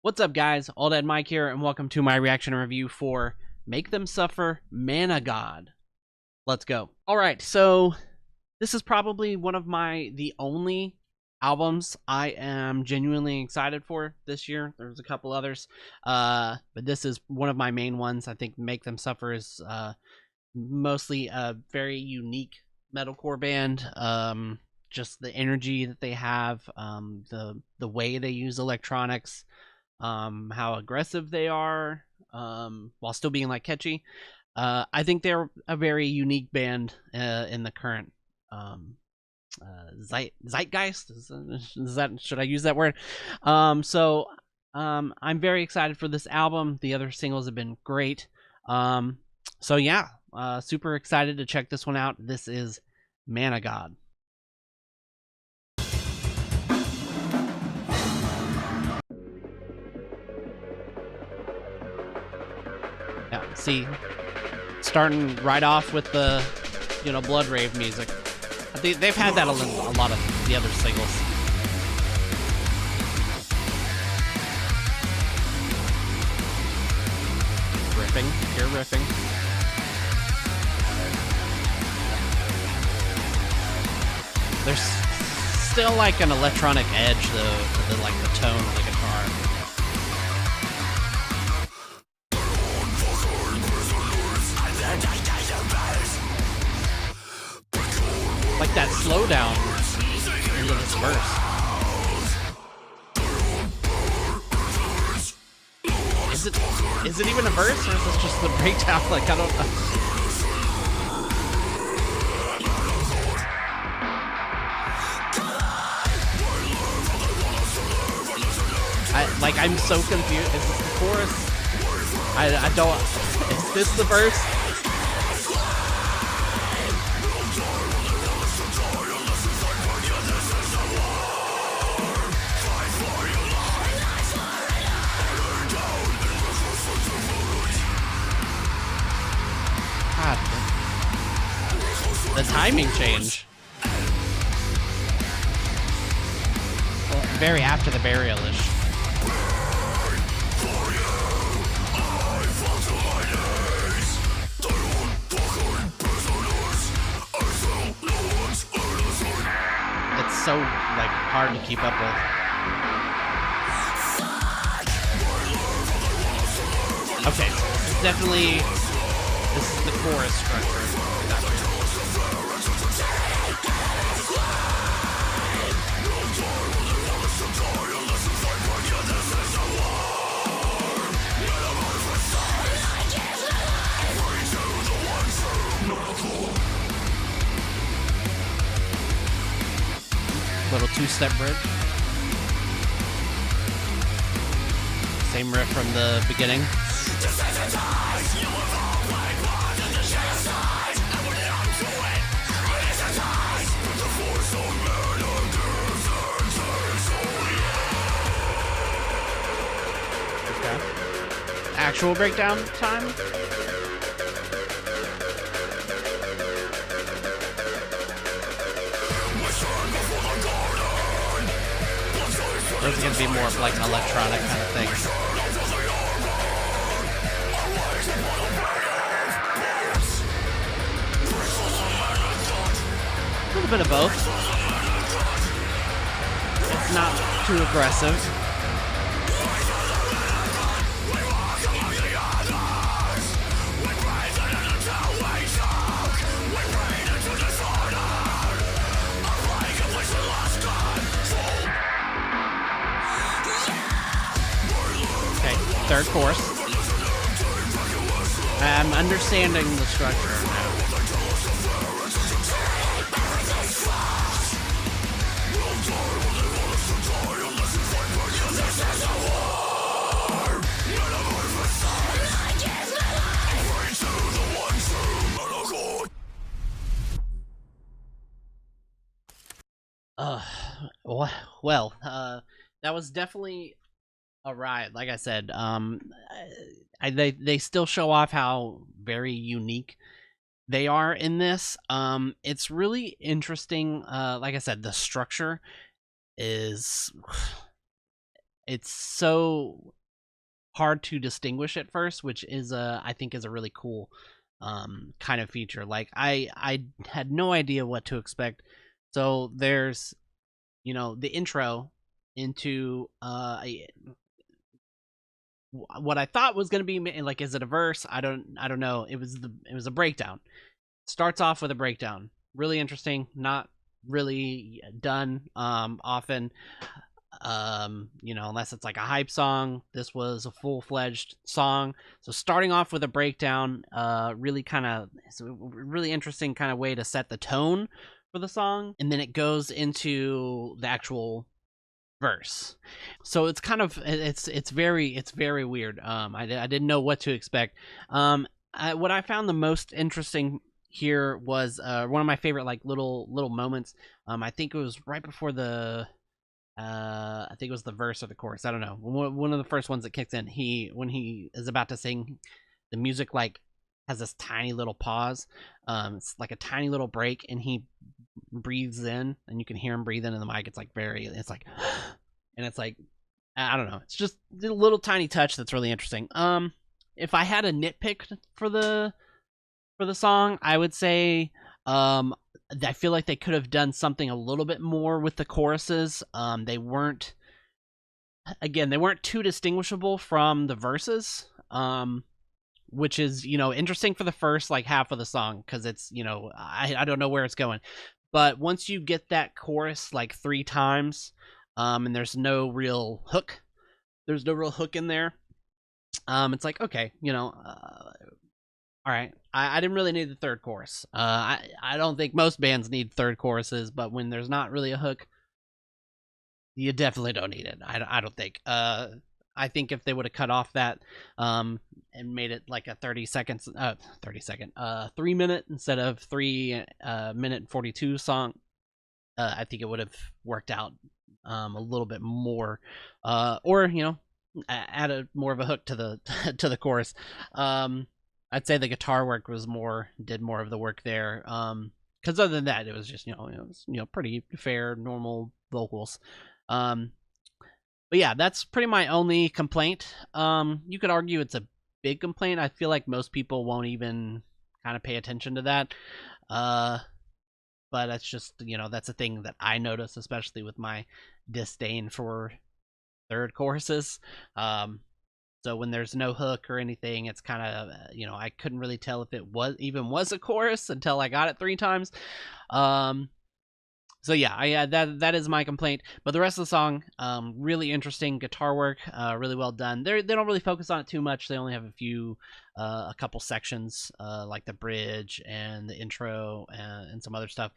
What's up, guys? All Dead Mike here, and welcome to my reaction and review for Make Them Suffer, Mana God. Let's go. Alright, so this is probably one of the only albums I am genuinely excited for this year. There's a couple others, but this is one of my main ones. I think Make Them Suffer is mostly a very unique metalcore band. Just the energy that they have, the way they use electronics, how aggressive they are, while still being like catchy. I think they're a very unique band in the current zeitgeist. Is that, should I use that word? I'm very excited for this album. The other singles have been great. So yeah, super excited to check this one out. This is Mana God. Yeah, see, starting right off with the, blood rave music. They've had that a lot of the other singles. Riffing, pure riffing. There's still like an electronic edge though, to the tone of the guitar. Like that slowdown into this verse. Is it even a verse, or is this just the breakdown? Like, I don't know. I'm so confused. Is this the chorus? I don't. Is this the verse? God, the timing change. Well, very after the burial-ish. It's so hard to keep up with. Okay, so this is definitely the chorus structure. Little two-step bridge. Same riff from the beginning. Okay. Actual breakdown time. This is going to be more of an electronic kind of thing. A little bit of both. It's not too aggressive. Third chorus. I'm understanding the structure now. Well, that was definitely a ride. Like I said, they still show off how very unique they are in this. It's really interesting. Like I said, the structure is, it's so hard to distinguish at first, which is I think is a really cool kind of feature. Like I had no idea what to expect. So there's the intro into what I thought was going to be like, is it a verse? I don't know. It was a breakdown. Starts off with a breakdown. Really interesting. Not really done often. Unless it's like a hype song. This was a full-fledged song. So starting off with a breakdown, really kind of, it's a really interesting kind of way to set the tone for the song, and then it goes into the actual verse. So it's kind of, it's very weird. I didn't know what to expect. What I found the most interesting here was one of my favorite like little moments. I think it was right before the I think it was the verse or the chorus. I don't know. One of the first ones that kicks in. When he is about to sing, the music like has this tiny little pause. It's like a tiny little break, and he breathes in, and you can hear him breathe in the mic. It's like it's like, and it's like, I don't know. It's just a little tiny touch that's really interesting. If I had a nitpick for the song, I would say, I feel like they could have done something a little bit more with the choruses. They weren't too distinguishable from the verses. Which is, interesting for the first like half of the song, because it's, I don't know where it's going. But once you get that chorus like 3 times, and there's no real hook in there, it's like, okay, all right. I didn't really need the third chorus. I don't think most bands need third choruses, but when there's not really a hook, you definitely don't need it. I don't think. I think if they would have cut off that and made it like a 3 minute instead of 3 minute and 42 song, I think it would have worked out a little bit more, or added more of a hook to the to the chorus. I'd say the guitar work did more of the work there. Because other than that, it was just pretty fair, normal vocals. But yeah, that's pretty my only complaint. You could argue it's a big complaint. I feel like most people won't even kind of pay attention to that. But that's just, that's a thing that I notice, especially with my disdain for third choruses. So when there's no hook or anything, it's kind of, I couldn't really tell if it was a chorus until I got it 3 times. So yeah, that is my complaint. But the rest of the song, really interesting guitar work, really well done. They don't really focus on it too much. They only have a couple sections, like the bridge and the intro and some other stuff,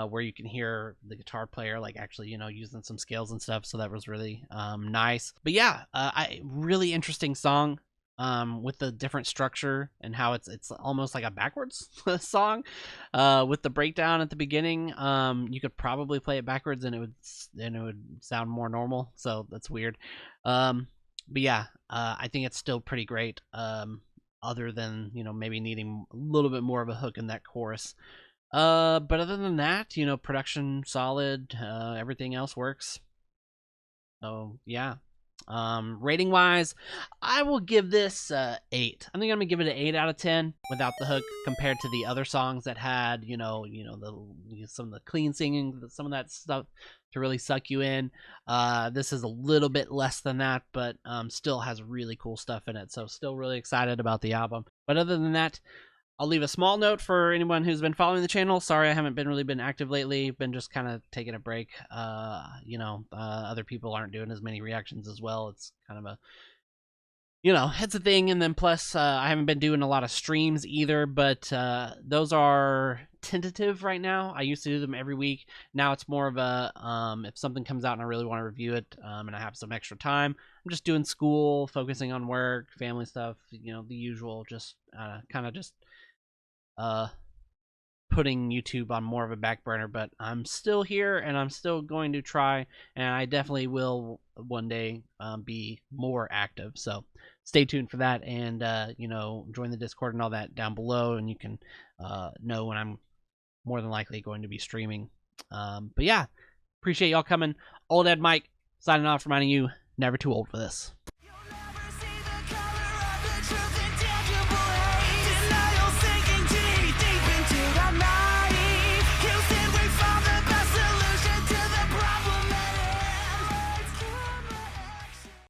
where you can hear the guitar player like actually using some scales and stuff. So that was really nice. But yeah, really interesting song. With the different structure and how it's almost like a backwards song, with the breakdown at the beginning. You could probably play it backwards and it would sound more normal. So that's weird. But yeah, I think it's still pretty great. Other than maybe needing a little bit more of a hook in that chorus. But other than that, production solid. Everything else works. So yeah. Rating wise, I will give this 8. I think I'm gonna give it an 8 out of 10 without the hook, compared to the other songs that had some of the clean singing, some of that stuff to really suck you in. This is a little bit less than that, but still has really cool stuff in it. So still really excited about the album. But other than that, I'll leave a small note for anyone who's been following the channel. Sorry, I haven't really been active lately. Been just kind of taking a break. Other people aren't doing as many reactions as well. It's kind of a, it's a thing. And then plus, I haven't been doing a lot of streams either, but those are tentative right now. I used to do them every week. Now it's more of a, if something comes out and I really want to review it, and I have some extra time, I'm just doing school, focusing on work, family stuff, the usual, just kind of just putting YouTube on more of a back burner. But I'm still here and I'm still going to try, and I definitely will one day be more active. So stay tuned for that, and join the Discord and all that down below, and you can know when I'm more than likely going to be streaming. But yeah, appreciate y'all coming. Old Ed Mike signing off, reminding you, never too old for this.